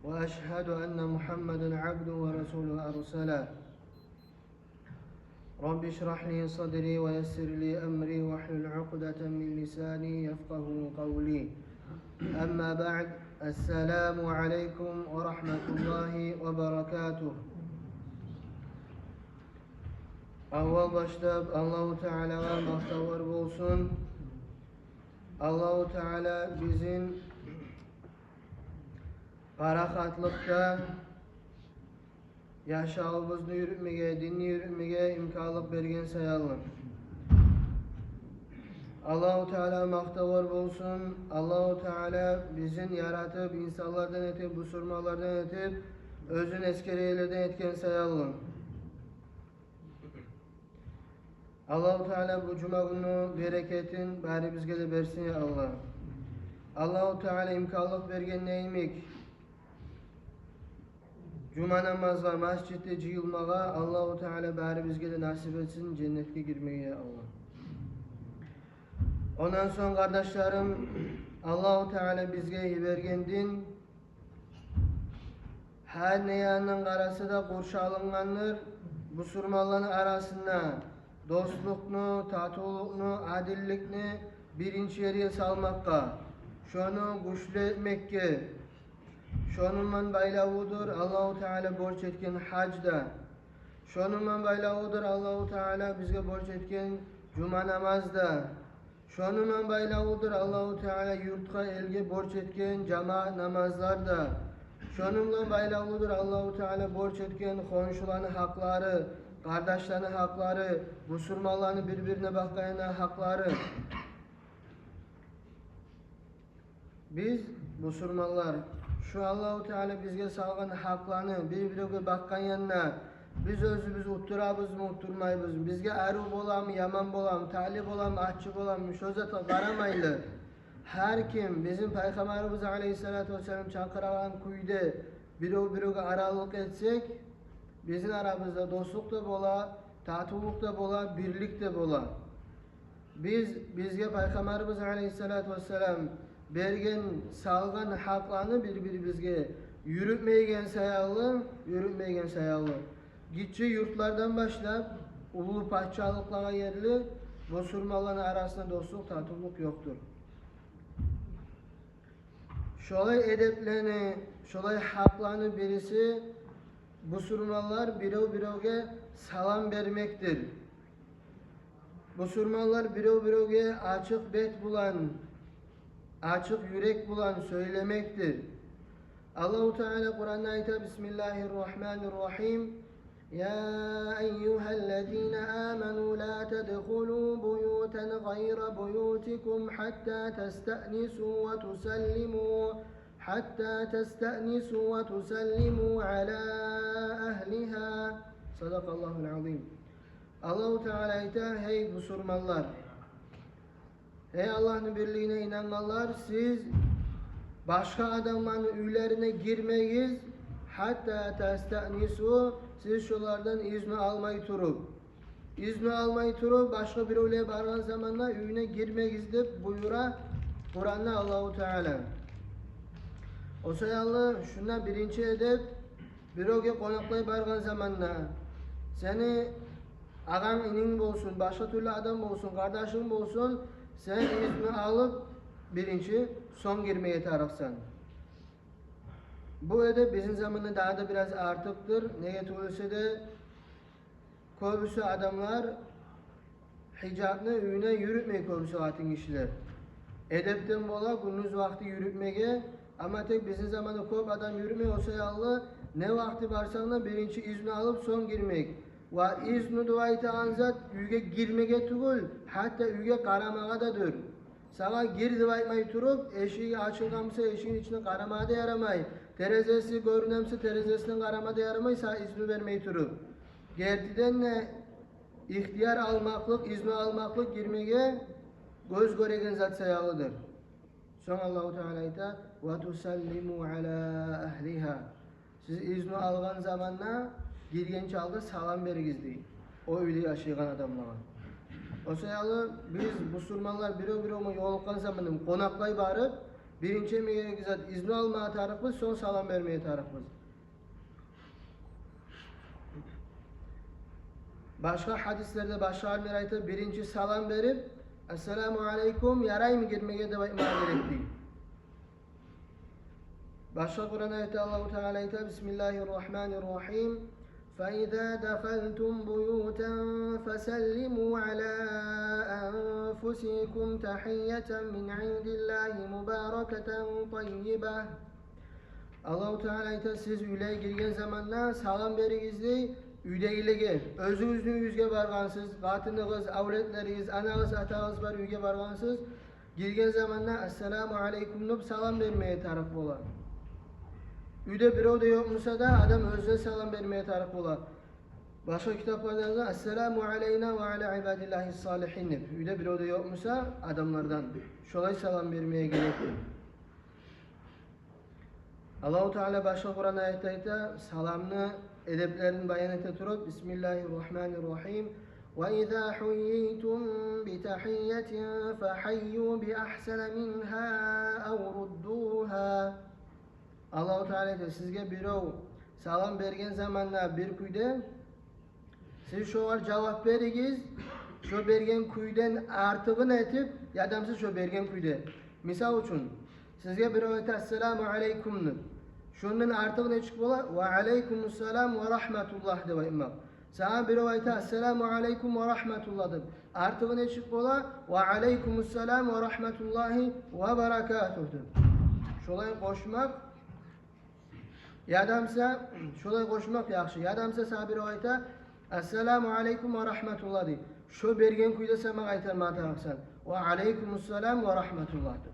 وأشهد أن محمدا عبده ورسوله أرسله رب اشرح لي صدري ويسر لي أمري واحلل عقدة من لساني يفقه قولي أما بعد السلام عليكم ورحمة الله وبركاته. Avval başta Allahu Teala'ya maftavar olsun. Allahu Teala bizim qarakatlıkta yaşağımızı yürütmeye, dinini yürütmeye imkanlık bergen sayalım. Allahu Teala maftavar olsun. Allahu Teala bizim yaratıp insanlardan etip, busurmalardan etip, özün eskeriyeleden etken sayalım. Allah-u Teala bu cuma günü bereketin bari bizge de versin ya Allah. Allah-u Teala imkanlık vergen neymek? Cuma namazla mescitte cıyılmağa Allah-u Teala bari bizge de nasip etsin cennetke girmeye ya Allah. Ondan sonra kardeşlerim Allah-u Teala bizge vergen din her neyanın karası da kurşalınganlar bu surmaların arasında dostluknu, tatuluknu, adillikni birinci yere salmakka, şonu güçlü etmekke, şonunla baylavudur Allah-u Teala borç etken hacda, şonunla baylavudur Allah-u Teala bizge borç etken cuma namazda, şonunla baylavudur Allah-u Teala yurtka elge borç etken cama namazlarda, şonunla baylavudur Allah-u Teala borç etken komşuların hakları, kardeşlerinin hakları, Müslümanların birbirine bakayana hakları. Biz Müslümanlar şu Allah-u Teala bizge salgan haklarını birbirine bakkan yanına biz özümüz utturabız mı utturmayız mı? Bizge arı bolam, yaman bolam, talip bolam, aççı bolam, müşozata karamaylı. Her kim bizim Peygamberimiz Aleyhisselatü Vesselam çakıralan kuyuda biri aralık etsek bizim aramızda dostluk da bola, tatuluk da bola, birlik de bola. Bizge Peygamberimiz Aleyhisselatü Vesselam bergen salgan haklarını bizge yürütmeyen sayalım. Gitçi yurtlardan başlayıp ulu padişahlıklara yerli Müslümanların arasında dostluk, tatuluk yoktur. Şolay edeplerini, şolay haklarını birisi Müslümanlar birege salam vermektir. Müslümanlar birege açık bet bulan, açık yürek bulan söylemektir. Allah-u Teala Kur'an'da ayet Bismillahirrahmanirrahim. Ya eyyühellezine amenu la tedhulû buyûten gayra buyûtikum hatta testa'nisû ve tusellimû وتسلموا على أهلها صدق الله العظيم. Allah-u Teala ayet hey Müslümanlar, hey Allah'ın birliğine inananlar, siz başka adamların üylerine girmeyiz hatta testanisu, siz şulardan izni almayı turup başka bir öyle bargan zamanla üyüne girmeyiz de buyura Kur'an'da Allah-u Teala. O sayallı şundan birinci edep biroge konaklayıp bargan zamanla seni ağam inin olsun, başka türlü adam olsun, kardeşin olsun, sen izni alıp birinci son girmeye tarafsan. Bu edep bizim zamanında daha da biraz artıktır. Neye tuğulsa de köbüsü adamlar hicabını üyüne yürütmeyi köbüsü atın kişiler. Edepten bola gündüz vakti yürütmeye ama tek bizim zamanında köp adam yürümeye olsa yallı ne vakti varsan da birinci izni alıp son girmek. Ve izni duayete anzat üyge girmeye tugul hatta üyge karamağa da dur. Sana gir duaymayı turup eşiği açılgamsa eşiğin içine karamağa da yaramay. Terezesi görünemse terezesinden karamağa da yaramay sana izni vermeyi turup. Gertiden ne ihtiyar almaklık, izni almaklık girmeye göz göregen zat sayalıdır. Sonra Allah-u Teala ayet وَتُسَلِّمُوا عَلَى أَهْلِهَا. Siz izni algan zamanla girgen çalda salam veriniz deyin. O öyle yaşayan adamlara. O sayalı biz Müslümanlar biri yolukkan zamanım konaklay barıp Birinci emeye zat izni almaya tarıkız, son salam vermeye tarıkız. Başka hadislerde başka alimler ayetler birinci salam verip Esselamu Aleyküm yaray mı girmeye de bakmaya gerektiği. Başka Kur'an ayeti Allah-u Teala ayeti Bismillahirrahmanirrahim. فَإِذَا دَخَلْتُمْ بُيُوتًا فَسَلِّمُوا عَلَى أَنفُسِكُمْ تَحِيَّةً مِنْ عِنْدِ اللّٰهِ مُبَارَكَةً طَيِّبَةً. Allah-u Teala ayeti siz üyle girgen zamanlar salam berigizdi. Üydeyilege, özünüzün yüzge bargansız, katınız, avretleriniz, anağız, atağız var üyge bargansız. Girgen zamanlar Esselamu Aleyküm nup salam vermeye taraf olar. Üyde bir oda yokmuşsa da adam özüne salam vermeye taraf olar. Başka kitaplarda yazılan Esselamu Aleyna ve ala ibadillahi salihin nip. Üyde bir oda yokmuşsa adamlardan. Şolay salam vermeye gerekli. Allah-u Teala başka Kur'an ayette salamını edeplerini bayan ete turup Bismillahirrahmanirrahim. وَإِذَا حُيِّيتُمْ بِتَحِيَّةٍ فَحَيُّوا بِأَحْسَنَ مِنْهَا اَوْ رُدُّوهَا. Allah-u Teala de sizge birov salam bergen zamanla bir kuyde siz şoğar cevap berigiz şu bergen kuyden artığını etip yadamsız şu bergen kuyde. Misal için sizge birov ete Esselamu Aleyküm'nü şunun artığını çıkıp ola ve Aleykümüsselam ve Rahmetullah de imak. Sana birov ete Esselamu Aleyküm ve Rahmetullah de artığını çıkıp ola ve Aleykümüsselam ve Rahmetullahi ve Berekatuh de. Şolay koşmak yadamsa şolay koşmak yaxşı. Yadamsa sana birov ete Esselamu Aleyküm ve Rahmetullah de. Şu bergen kuyda sana aytar ma tarafsan. Ve Aleykümüsselam ve Rahmetullah de.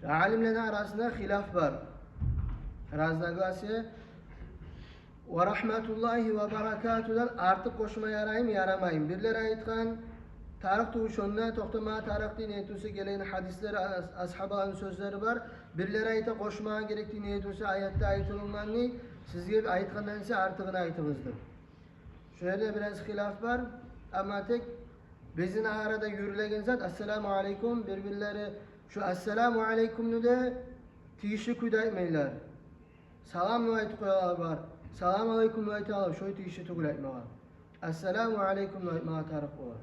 Alimlerin arasında hilaf var. Razdagası ve rahmetullahi ve berekatuh'dan artık koşma yarayım yaramayım. Birler ayetkan tarih tuşunna toxtama tarih diniyetüsü gelen hadisler ashabaların sözleri var. Birler ayete koşmaya gerektiği niyetüsü ayette ayetılmanını sizge ayetkandan ise artığını ayetimizdir. Şöyle biraz hilaf var ama tek bizim arada yürülegen zat Esselamu Aleyküm birbirleri şu Esselamu Aleyküm'nü de tişi kudaymaylar. Salam nüayet koyalar var. Salam Aleyküm nüayet alar. Şöyle tişi tuklayma var. Esselamu Aleyküm nüayet ma tarif olar.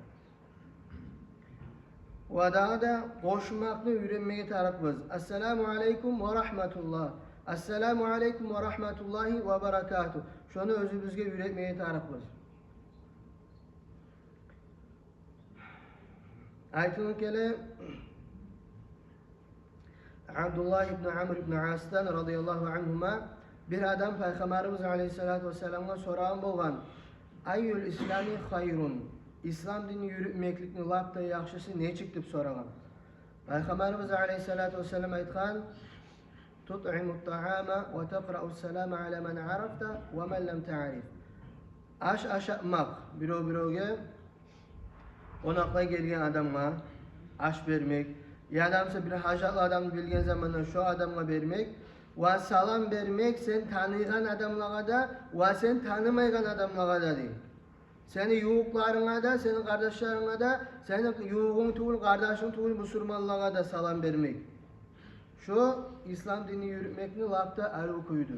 Ve daha da koşmakla öğrenmeye tarifimiz. Esselamu Aleyküm ve Rahmetullah. Esselamu Aleyküm ve Rahmetullahi ve Berekatuh. Şunu özümüzge öğretmeye tarifimiz. Ayetinin kele Abdullah ibn Amr ibn As'tan radıyallahu anhuma bir adam Peygamberimiz aleyhissalatu vesselam'a soran bolgan Ayyul İslami hayrun İslam dini yürütmeklikni lapta yaxşısı ne çıktı soragan. Peygamberimiz aleyhissalatu vesselam aytgan tut'imut ta'ama ve taqra'us salama ala men arafta ve men lem ta'rif. Aş aşatmak birovge onakla gelgen adamga aş vermek yadamsa bir hacatlı adam bilgen zamanlar şu adamla vermek ve salam vermek sen tanıyan adamlara da ve sen tanımayan adamlara da değil. Seni yuğuklarına da, senin kardeşlerine de, senin yuğun tuğul, kardeşin tuğul Müslümanlara da salam vermek. Şu İslam dini yürütmekini lapta alukuydu.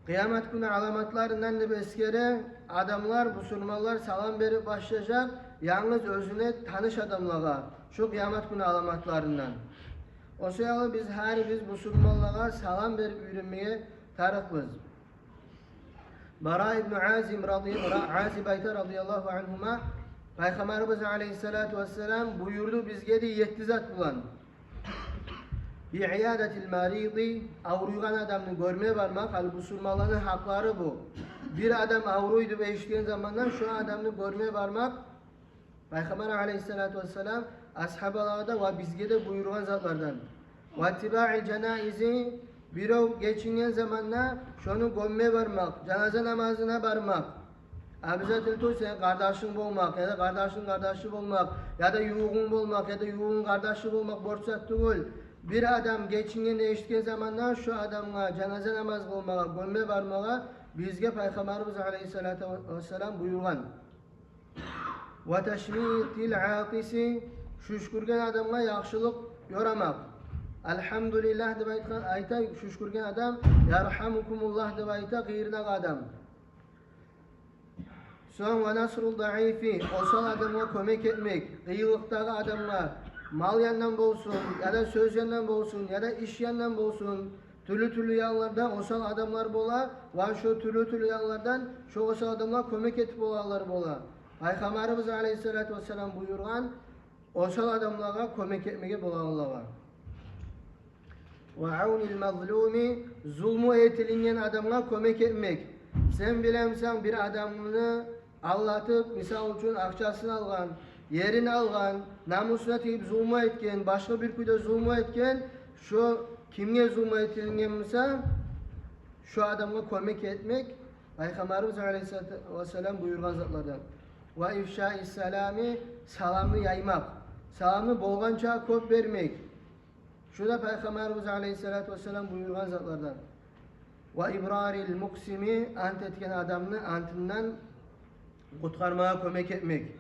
Kıyamet günü alamatlarından da beskere adamlar, Müslümanlar salam verip başlayacak, yalnız özüne tanış adamlara. Şu kıyamet günü alamatlarından. O sebeple biz Müslümanlara salam verip yürümeye tarıkız. Bara ibn Azib radıyallahu anhuma Peygamberimiz aleyhissalatu vesselam buyurdu bizge de 7 zat bulan. İ'yadetil maridi avruyan adamını görmeye varmak al Müslümanların hakları bu. Bir adam avruydu ve işleyen zamandan şu adamını görmeye varmak Peygamber aleyhissalatu vesselam ashabalarda ve bizge de buyurulan zatlardan. Ve tiba'il cenaizi birov geçinen zamanla şunu gömme varmak, cenaze namazına varmak. Abizatil tu sen kardeşin olmak ya da kardeşin kardeşi olmak ya da yuğun olmak ya da yuğun kardeşi olmak borçsak değil. Bir adam geçinen eşitken zamanla şu adamla cenaze namaz olmağa, gömme varmağa bizge Peygamberimiz aleyhissalatu vesselam buyurgan. Ve teşmitil aqisi Şüşkürgen adamga yaxşılık yoramak. Elhamdülillah deb ayta şüşkürgen adam, yarhamukumullah deb ayta gıyırnak adam. Son ve nasrul da'ifi, osal adamga kömek etmek, kıyılıktaki adamga mal yandan bolsun, ya da söz yandan bolsun, ya da iş yandan bolsun, türlü yanlardan osal adamlar bola, ve şu türlü yanlardan şu osal adamlar kömek etip olanlar bola. Peygamberimiz Aleyhisselatü Vesselam buyurgan, osal adamlara kömek etmeye bolanlar. Ve avnil mazlumi, zulmü etilingen adamına kömek etmek. Sen bilemsen bir adamını Allah'tıp misal üçün akçasını algan, yerini algan, namusuna teyip zulmü etken, başka bir kuyda zulmü etken, şu kimge zulmü etilingen misal, şu adamına kömek etmek, Peygamberimiz Aleyhisselatü Vesselam buyurgan zatlardan. Ve ifşa-i selami, salamını yaymak, salamını bolgança köp vermek. Şu da Peygamberimiz Aleyhisselatü Vesselam buyurgan zatlardan. Ve ibraril muksimi, ant etken adamını antından kurtarmaya kömek etmek.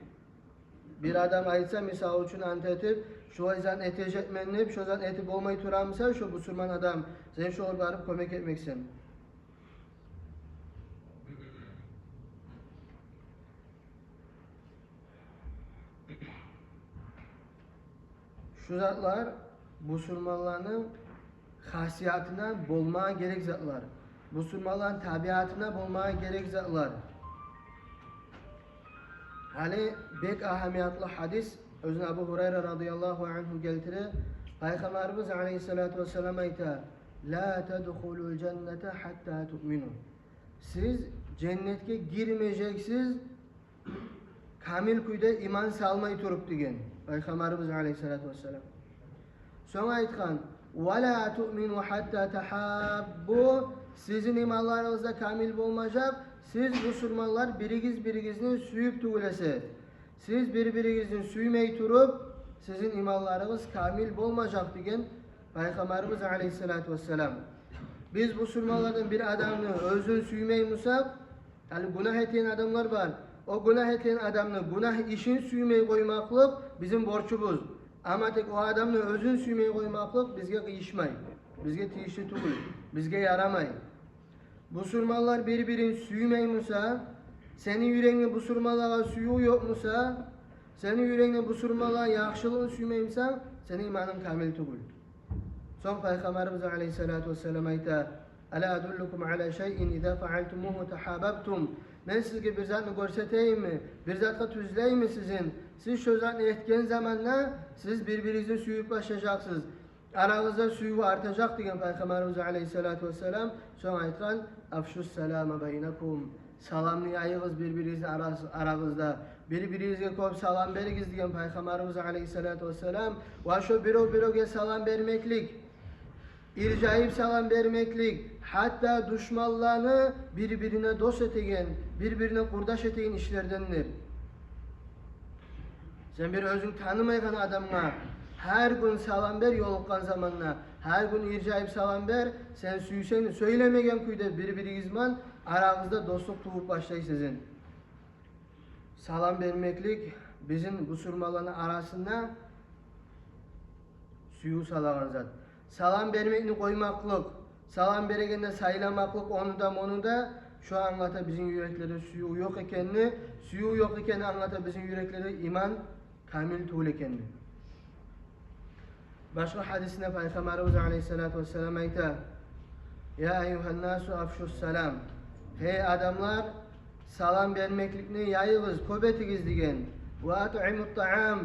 Bir adam aytsa misal üçün ant etip, şu yüzden etecekmenleyip, şu yüzden etip olmayı turamsa, şu busurman adam, sen şu barıp kömek etmeksin. Şu zatlar, busurmanların hasiyatına bolmaya gerek zatlar. Busurmanların tabiatına bolmaya gerek zatlar. Hani bek ahamiyatlı hadis, özün Ebu Hureyre radıyallahu anhu geltirir. Peygamberimiz aleyhissalatu vesselam ayta, la tedhulul cennete hatta tu'minu. Siz cennetke girmeyeceksiniz, kamil kuyda iman salmayı turup degen. Peygamberimiz aleyhissalatu vesselam. Sonra aytkan, وَلَا تُؤْمِنُوا حَتَّى تَحَابُّوا. Sizin imanlarınızda kamil olmayacak. Siz Müslümanlar birigizini süyüp tügülese. Siz birbirinizin süymeyi turup, sizin imanlarınız kamil olmayacak degen Peygamberimiz aleyhissalatu vesselam. Biz Müslümanlardan bir adamını özün süymeyi musak, yani günah eten adamlar var. O günah eten adamını günah işin süymeyi koymaklık bizim borçumuz. Ama tek o adamını özün süymeyi koymaklık bizge kıyışmay. Bizge tiyişi tugul. Bizge yaramay. Busurmalar birbirini süymeyi musa, senin yüreğine busurmalara suyu yok musa, senin yüreğine busurmalara yakşılığını süymeyi musa, senin imanın kamil tugul. Son Peygamberimiz aleyhissalatu vesselam ayta, Ala adullukum ala şeyin idha fa'altumuhu tahabbabtum. Ben sizge bir zatını görseteyim mi? Bir zatla tüzleyim mi sizin? Siz şu zatını etken zamanla siz birbirinizi süyüp başlayacaksınız. Aranızda suyu artacak diyen Peygamberimiz aleyhissalatu vesselam son ayetkan afşus selama beynekum. Salamlayayınız birbirinizin aranızda. Birbirinize kop salam berigiz diyen Peygamberimiz aleyhissalatu vesselam. Ve şu biro salam vermeklik. İrcayip salam vermeklik, hatta düşmanlarını birbirine dost etegen, birbirine kurdaş etegen işlerdendir. Sen bir özün tanımayan adamına her gün salam ver yolukkan zamanla, her gün ircayip salam ver, sen süyseni söylemegen kuyda birbirinizman aranızda dostluk tuğup başlayısınız. Salam vermeklik bizim busurmaların arasında suyu salağın zat. Salam vermekini koymaklık, salam beregende saylamaklık onu da şu anlata bizim yüreklerde suyu yok ekenini, suyu yok ekeni anlata bizim yüreklerde iman kamil tuğul ekenini. Başka hadisine Peygamberimiz aleyhissalatu vesselam ayta, Ya eyyuhan nasu afşus salam. Hey adamlar, salam vermeklikini yayığız, köbetigiz digen. Ve at'imut ta'am.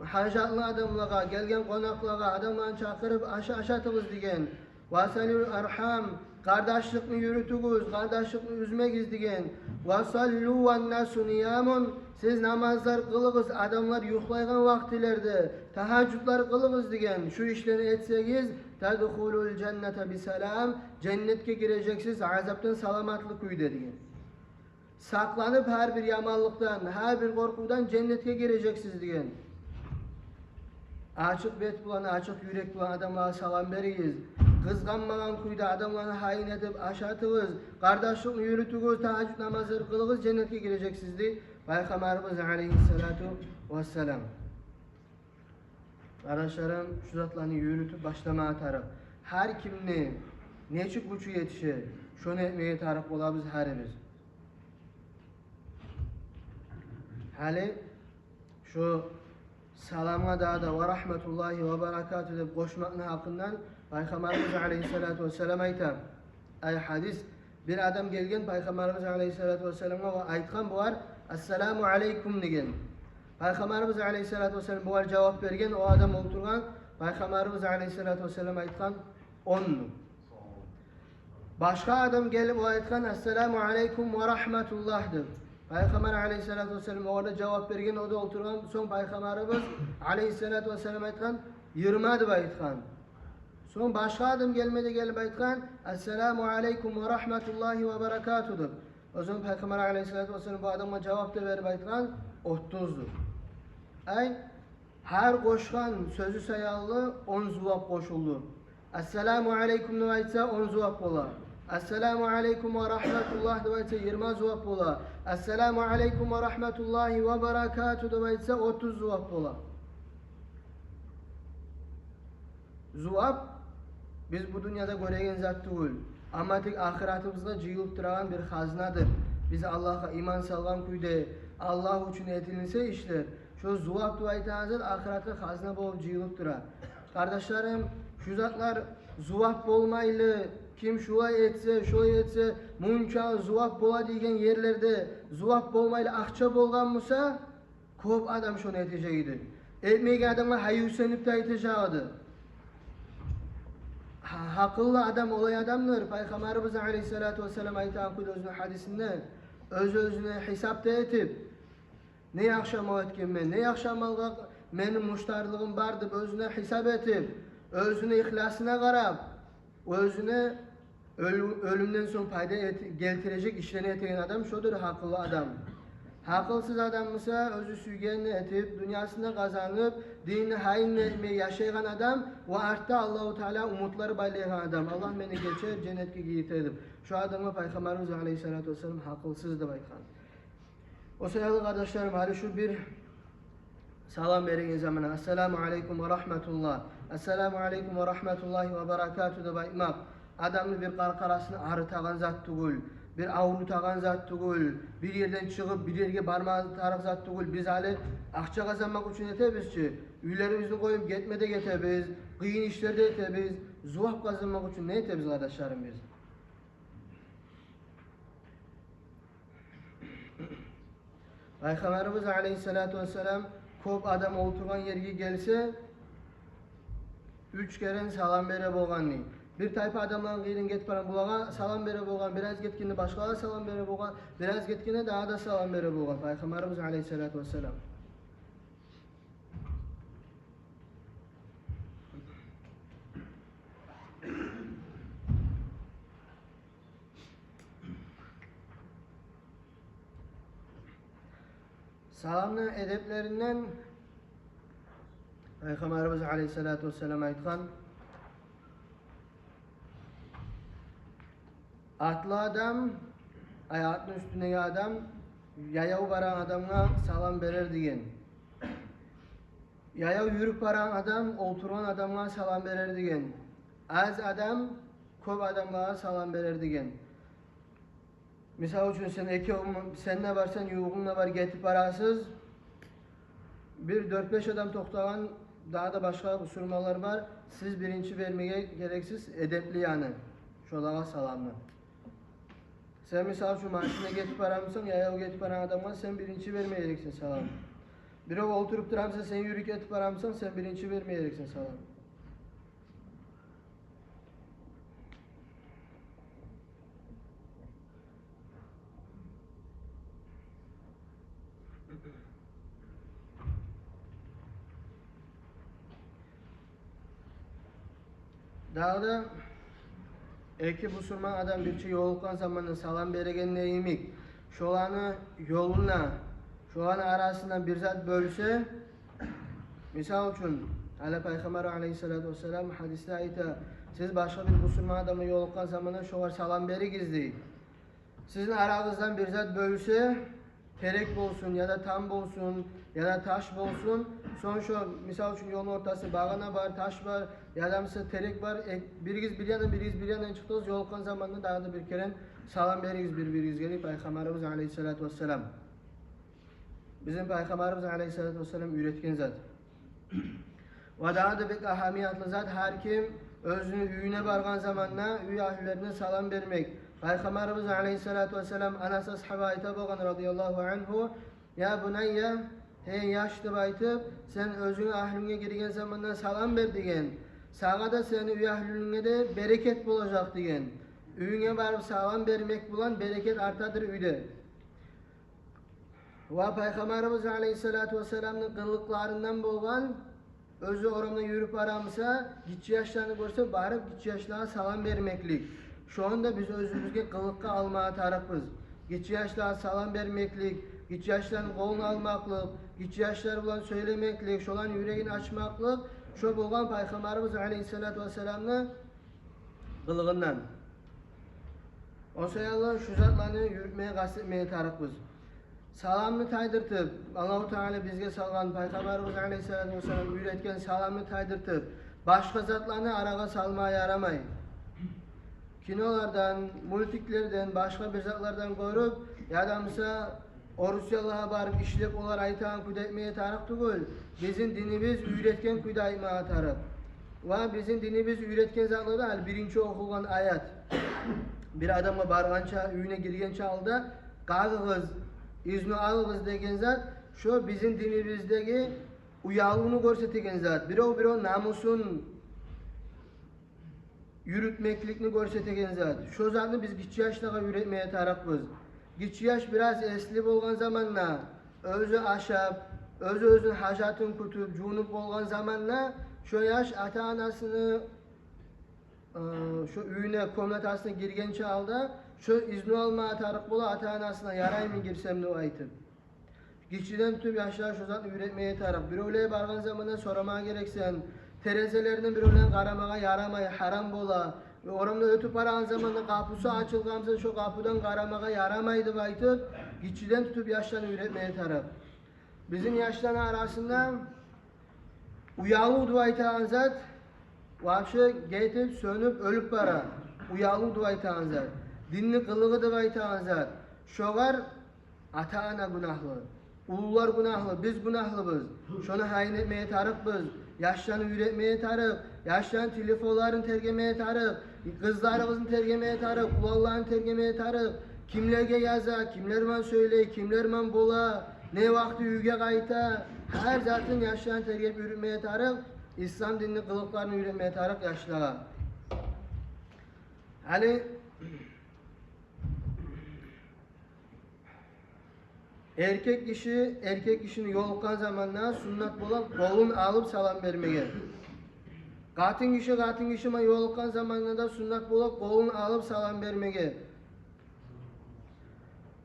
Hacatlı adamlara, gelgen konaklara adamlarını çakırıp aşatığız digen. Vasalül arham, kardeşlikini yürütügüz, kardeşlikini üzmegiz digen. Vasallu ve nasu niyamun, siz namazlar kılığız, adamlar yuhlaygan vaktilerde, tehaccüdler kılığız digen. Şu işleri etsegiz, tadhulul cennete biselam, cennetke gireceksiniz, azaptan salamatlık uyda digen. Saklanıp her bir yamanlıktan, her bir korkudan cennetke gireceksiniz digen. Açık bet bulan, açık yürek bulan adamlara salam beriyiz. Kızganmagan kuyda adamlarını hain edip aşatığız. Kardeşliğini yürütüğüz, tehaccüd namazları kılığız, cennetke gireceksiniz diye Peygamberimiz aleyhissalatu vesselam. Kardeşlerim şu zatlarını yürütüp başlama atarıq. Her kimni neçik buçu yetişi şunu etmeye tarif olabız herimiz. Hali şu salama da ve rahmetullahi ve berekatü deb koşmakın hakkından Peygamberimiz Aleyhisselatü Vesselam aytar. Ay hadis bir adam gelgen Peygamberimiz Aleyhisselatü Vesselam'a ve aytkan bu var Esselamu Aleyküm degen. Peygamberimiz Aleyhisselatü Vesselam bu var cevap bergen o adam oturgan Peygamberimiz Aleyhisselatü Vesselam aytkan 10. Başka adam gelip o aytkan Esselamu Aleyküm ve Rahmetullah deb. Peygamber Aleyhisselatü Vesselam orada cevap bergen o da oturgan son Peygamberimiz Aleyhisselatü Vesselam aytkan 20 deb aytkan. Son başka adam gelmedi gelip aytkan Esselamu Aleyküm ve Rahmetullahi ve Berekatuhu. O zaman Peygamber Aleyhisselatü Vesselam bu adama cevap da verip aytkan 30'dur. Ay her koşkan sözü sayarlı 10 zuvap koşuldu. Esselamu Aleyküm de aytsa 10 zuvap ola. Esselamu Aleyküm ve Rahmetullah de aytsa 20 zuvap ola. Esselamu Aleyküm ve Rahmetullahi ve Berekatuhu de aytsa 30 zuvap ola. Zuvap biz bu dünyada göregen zat değil. Ama tek ahiretimizde cıyılıp duran bir haznadır. Biz Allah'a iman salgan kuyde Allah için etilinse işler. Şu zuvap duaytanızda ahirette hazna bulup cıyılıp durar. Kardeşlerim şu zatlar zuvap bolmaylı kim şulay etse munça zuvap bola degen yerlerde zuvap bolmaylı akça bolgan musa köp adam şunu eteceğiydi. Etmegen adamlar hayusenip de eteceğiydi. Hakıllı adam olay adamlar. Peygamberimiz Aleyhisselatü Vesselam aytan kuduzun hadisinde özüne hesapta etip ne yakşam etken ben, ne yakşam benim muştarlığım var deb özüne hesap etip özüne ihlasına qarab özüne ölümden son fayda geltirecek işlerini etegen adam şudur hakıllı adam. Hakılsız adam ise özü süygenini etip, dünyasını kazanıp, dinini hainle yaşayan adam ve artta Allahu Teala umutları baylayan adam. Allah beni geçer, cennetke giyitedir. Şu adamı Peygamberimiz Aleyhisselatü Vesselam hakılsızdı baykan. O sayılı kardeşlerim, hali şu bir salam verin zamana. Esselamu Aleyküm ve Rahmetullah. Esselamu Aleyküm ve Rahmetullahi ve Berekatuhu da baymak. Adamın bir karkarasını arıtagan zat tugul. Bir avru tağan zat tugul, bir yerden çıkıp bir yerge barmağı tarık zat tugul. Biz hali akça kazanmak için etebizçi, üylerimizni koyup getmede getebiz, kıyın işlerde etebiz, zuvap kazanmak için ne etebiz kardeşlerim biz? Peygamberimiz Aleyhisselatü Vesselam köp adam oturgan yerge gelse 3 kere salam bere bolganni. Bir tayfa adamların giyinin get paran bulağa salam bere bolgan, biraz getkinde başkalara salam bere bolgan, biraz getkinde daha da salam bere bolgan. Peygamberimiz Aleyhisselatü Vesselam. Salamın edeplerinden Peygamberimiz Aleyhisselatü Vesselam aytkan atlı adam, ayağının üstündeki adam, yayağı varan adamına salam verir diyen. Yayağı yürüp varan adam, oturan adamına salam verir diyen. Az adam, köp adamlara salam verir diyen. Misal için sen ne varsan yuğun ne var getip parasız. Bir 4-5 adam toktagan daha da başka usurmalar var. Siz birinci vermeye gereksiz edepli yani. Şolağa salamlı. Sen misal şu maaşına getip paramısın, yayağı getip paran adamına sen birinci vermeyeceksin salam. Bir o oturup duramsa sen yürük getip paramısın, sen birinci vermeyeceksin salam. Dağda eki busurman adam bir şey yolukkan zamanı salam beregen neyimik. Şolanı yoluna, şolanı arasından bir zat bölse, misal için Ali Peygamber Aleyhisselatü Vesselam hadiste ayta, siz başka bir busurman adamı yolukkan zamanı şolar salam beri gizli. Sizin aranızdan bir zat bölse, terek bolsun ya da tam bolsun ya da taş bolsun. Son şu misal üçün yolun ortası bağına var, taş var ya da mesela terek var. Biriz bir yandan çıktınız yolkan zamanında daha da bir kere salam beriz birbiriniz gelip Peygamberimiz Aleyhisselatü Vesselam. Bizim Peygamberimiz Aleyhisselatü Vesselam üretken zat. Ve daha da bir ahamiyatlı zat her kim özünü üyüne bargan zamanla üy ahlilerine salam vermek. Peygamberimiz Aleyhisselatü Vesselam anası ashaba ayta bolgan radıyallahu anhu ya bunayya hey yaşlı baytıp sen özünü ahline girgen zamanla salam ver degen. Sağa da seni üy ahline de bereket bulacak degen. Üyüne barıp salam vermek bulan bereket artadır üyde. Ve Peygamberimiz Aleyhisselatü Vesselam'ın kıllıklarından bolgan özü oramda yürüp aramsa, gitçi yaşlarını görse barıp gitçi yaşlarına salam vermeklik. Şu anda biz özümüzge kılıkka almaya tarafız. Gitçi yaşlarına salam vermeklik, gitçi yaşlarının kolunu almaklık, gitçi yaşları bulan söylemeklik, şolan yüreğini açmaklık, şu bolgan Peygamberimiz Aleyhisselatü Vesselam'ın kılığından. O sayallah şu zatlarını yürütmeye, kastetmeye tarafız. Salamını taydırtıp, Allah-u Teala bizge salgan Peygamberimiz Aleyhisselatü Vesselam üretken salamını taydırtıp, başka zatlarını araga salmaya yaramay. Kinolardan, multiklerden, başka bir zatlardan koyup, ya da mesela Rusyalığa barıp işlep olar aytan küdetmeye tarık değil. Bizim dinimiz üretken küdetmeye tarık. Ve bizim dinimiz üretken zatlardan birinci okulan ayet. Bir adamla bargança, üyüne girgençe aldı, kağıgız, İzni alığız degen zat, şu bizim dinimizdeki uyalığını göstergen zat. Bir o namusun yürütmeklikini göstergen zat. Şu zatını biz gitçi yaşlığa üretmeye tarafız. Gitçi yaş biraz esli bolgan zamanla, özü aşap, özün hacatın kutup, cunup bolgan zamanla, şu yaş ata anasını şu üyüne, komnatasına girgençe aldı. Şu izni almaya tarık bola ata anasına yaray mı girsem ne o aytıp. Gitçiden tüm yaşlar şu zatını üretmeye tarık. Bir öyle bargan zamanında soramaya gereksen, terezelerinden bir öyle karamağa yaramay, haram bola. Ve oramda ötüp aragan zamanında kapısı açılgamsa şu kapıdan karamağa yaramaydı aytıp, gitçiden tutup yaşlarını üretmeye tarık. Bizim yaşların arasında uyalı duaytan zat, vapşı getip sönüp ölüp para. Uyalı duaytan zat. Dinli kılığı da baytan zat. Şogar ata ana günahlı. Ulular günahlı, biz günahlıbız. Şunu hain etmeye tarıkbız. Yaşlarını üretmeye tarık. Yaşlarını telefonların tergemeye tarık. Kızlarımızın tergemeye tarık. Ulalların tergemeye tarık. Kimlerge yaza, kimlerman söyle, kimlerman bola. Ne vakti üge kayta. Her zatın yaşlarını tergep üretmeye tarık. İslam dinli kılıklarını üretmeye tarık yaşlara. Hani erkek kişinin yolkan zamanla sünnet bolan kolun alıp salam vermeye. Katın kişi ma yolkan zamanında da sünnet bolan kolun alıp salam vermeye.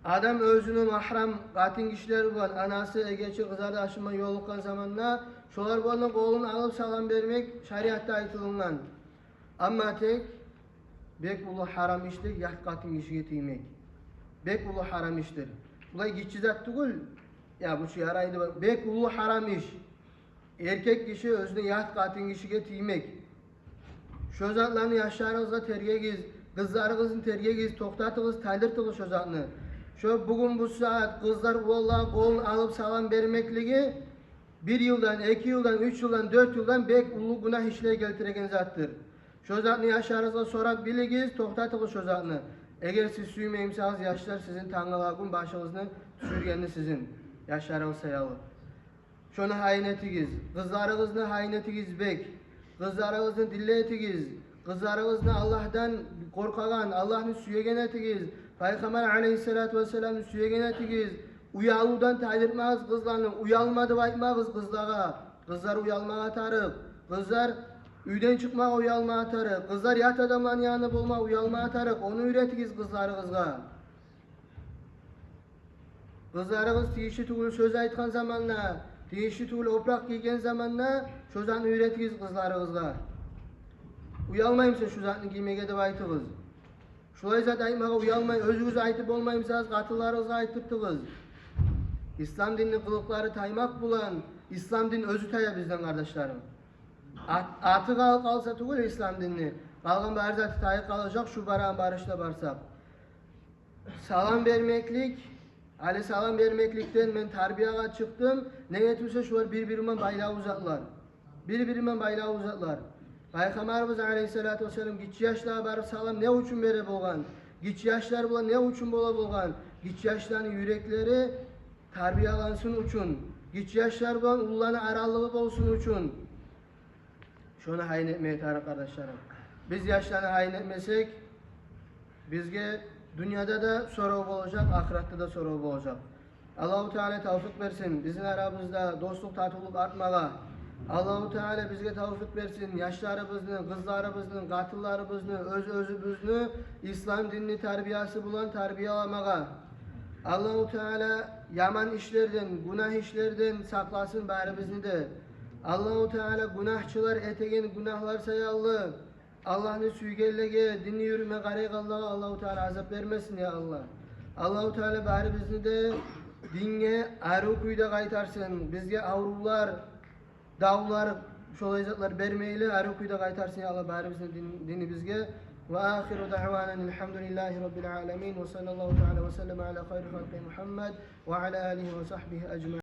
Adam özünü mahram katın kişiler var. Anası egeçi kızardı aşıma yolkan zamanla şolar bolan kolun alıp salam vermek şeriatta aytılıngan. Ama tek bek ulu haram iştir, yaht katın kişiye tiymek. Bek ulu haram iştir. Bulay gitçi zat değil. Ya bu şey yaraydı. Bek ulu haram iş. Erkek kişi özüne yaht katın kişiye tiymek. Şu zatlarını yaşlarınızda terge giz, kızlarınızın terge giz, toktatınız, taydırtınız şu zatını. Şu bugün bu saat kızlar vallahi kolunu alıp salam vermekliği 1 yıldan, 2 yıldan, 3 yıldan, 4 yıldan bek ulu günah işlere geltiregen zattır. Şu zatını yaşlarınızda sorak biligiz, toktatınız şu zatını. Eğer siz süymeyimseniz yaşlar sizin tangalakın başınızını sürgeni sizin. Yaşlarınız sayalı. Şunu hain etigiz. Kızlarınızını hain etigiz bek. Kızlarınızını dille etigiz. Kızlarınızını Allah'tan korkagan, Allah'ın süyegen etigiz. Peygamber Aleyhisselatü Vesselam'ın süyegen etigiz. Uyalıdan taydırtmağız kızlarını. Uyalmadı baytmağız kızlara. Kızlar uyalmağa tarık. Kızlar üyden çıkma uyalma atarık. Kızlar yat adamların yanında bulma uyalma atarık. Onu üretigiz kızlarınızga. Kızlarınız tiyişi tuğul söz aytkan zamanla, tiyişi tuğul oprak giygen zamanla şu zatını üretigiz kızlarınızga. Uyalmayımsa şu zatını giymege de aytığız. Şulay zat aytmağa uyalmayın, özünüz aytıp olmayımsaz katıllarınızga aytırtığız. İslam dinini kılıkları taymak bulan, İslam din özü taya bizden kardeşlerim. Atı kalsa tugul İslam dinini. Kalgan bir erzatı tayı kalacak şu barağın barışla barsak. Salam vermeklik, Ali salam vermeklikten ben tarbiyaya çıktım. Ne yetmişse şular birbirinden bayrağı uzatlar. Birbirinden bayrağı uzatlar. Peygamberimiz Aleyhisselatü Vesselam gitçi yaşlara barıp salam ne uçun bere bolgan. Gitçi yaşlar bulan ne uçun bola bolgan. Gitçi yaşların yürekleri tarbiyalansın uçun. Gitçi yaşlar bulan ullarına arallığı olsun uçun. Şunu hain etmeye tarih kardeşlerim. Biz yaşlarını hain etmesek bizge dünyada da soru olacak, ahirette de soru olacak. Allahu Teala tevfik versin. Bizim aramızda dostluk, tatuluk artmağa. Allahu Teala bizge tevfik versin. Yaşlarımızın, kızlarımızın, katıllarımızın, özümüzün İslam dinini terbiyesi bulan tarbiyalamağa. Allahu Teala yaman işlerden, günah işlerden saklasın bari bizni de. Allahu Teala günahçılar etegen günahlar sayallı. Allah'ını süygellege, dinli yürüme garayık Allah'a Allahu Teala azap vermesin ya Allah. Allahu Teala bari bizni de dinge ayrı kuyda kaytarsın. Bizge avrular, davlar, şolayacaklar vermeyle ayrı kuyda kaytarsın ya Allah. Bari bizni dini bizge. Ve ahiru da'vanen elhamdülillahi rabbil alemin ve sallallahu teala ve sellem ala hayri halki Muhammed ve ala alihi ve sahbihi ecma'in.